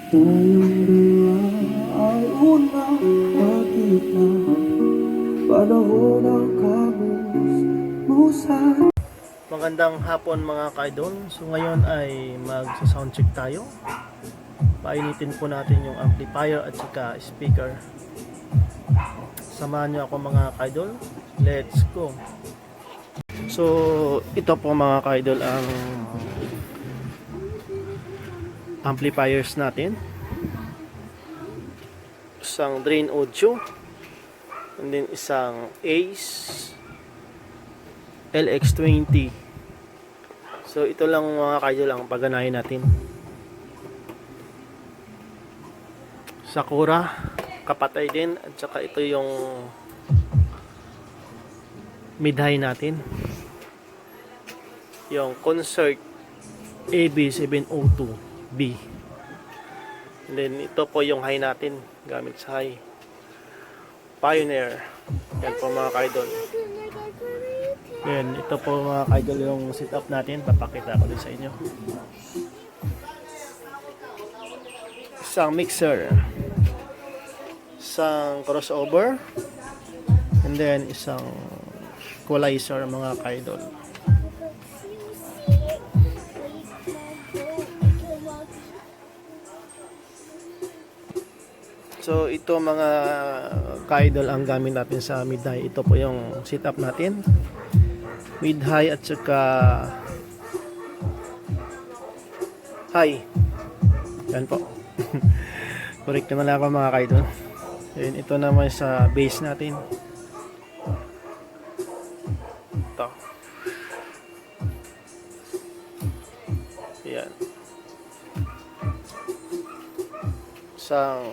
Tayong dua ay unang magkita, panahon ng kamusan. Magandang hapon mga ka-idol. So ngayon ay magsa-soundcheck tayo. Painitin po natin yung amplifier at saka speaker. Samahan nyo ako mga ka-idol. Let's go. So ito po mga ka-idol ang amplifiers natin. Isang drain audio and then isang Ace LX20. So ito lang mga ka-idol ang pagganahin natin. Sakura kapatay din at saka ito yung mid-high natin, yung Concert AB702B. And then ito po yung high natin gamit sa high Pioneer. Yan po mga ka-idol. Yan, ito po mga ka-idol yung setup natin. Papakita ko din sa inyo. Isang mixer, isang crossover, and then isang equalizer mga ka-idol. So ito mga ka-idol ang gamit natin sa mid-high. Ito po yung setup natin. Mid-high at saka high. Yan po. Correct naman ako mga ka-idol. And ito naman sa base natin. Ito. Yan. Isang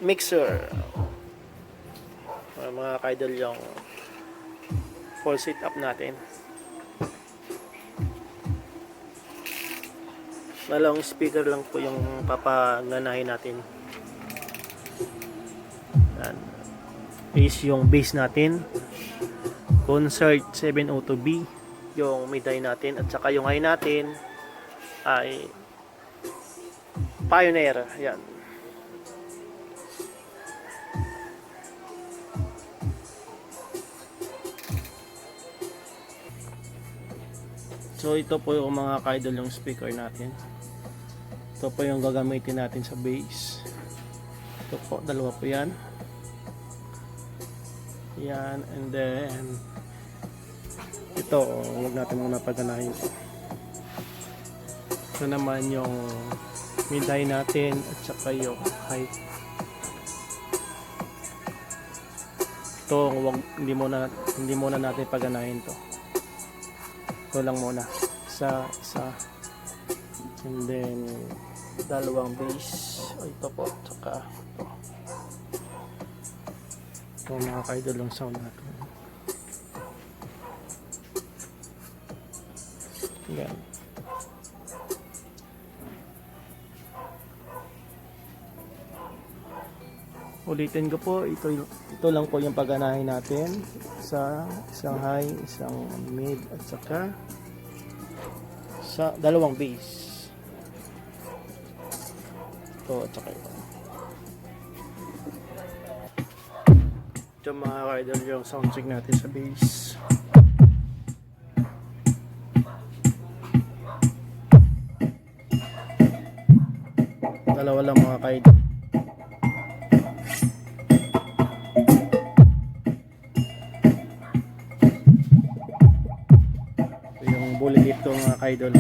mixer. Mga ka-idol yung full setup natin. Dalawang speaker lang po yung papaganahin natin. Yan. Is yung bass natin. Concert 702B yung mid-high natin at saka yung high natin ay Pioneer. Yan. So ito po yung mga ka-idol yung speaker natin. Ito po yung gagamitin natin sa bass. Ito po, dalawa po yan. Yan, and then ito, huwag natin muna paganahin ito. Ito naman yung mid-high natin at saka yung high. Ito, hindi muna natin paganahin ito. Ito lang muna. Isa. And then dalawang bass. Ito po. Tsaka ito. Ito mga ka-idol ang sound natin. Yan. Ulitin ko po. Ito lang po yung pagganahin natin. Isang high, isang mid at saka sa dalawang bass. Ito at saka ito. Ito mga ka-idol yung soundcheck natin sa bass. Dalawa lang mga ka-idol. Bullet dito mga ka-idol.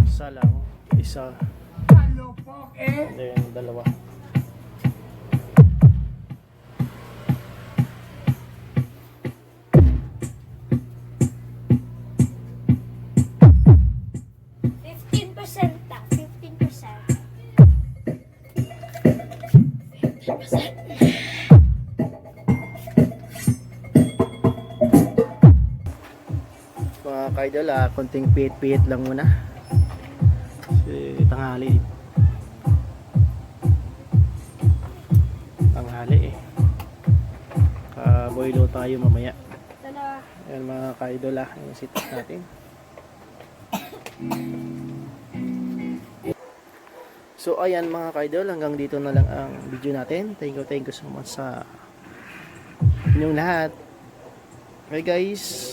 Isa lang. Isa. And then dalawa. mga kaidol, konting pihit-pihit lang muna. Kasi tanghali. Tanghali eh. Kaboylo tayo mamaya. Ayan mga kaidol, yung sit-up natin. So ayan mga kaidol, hanggang dito na lang ang video natin. Thank you so much sa inyong lahat. Okay guys.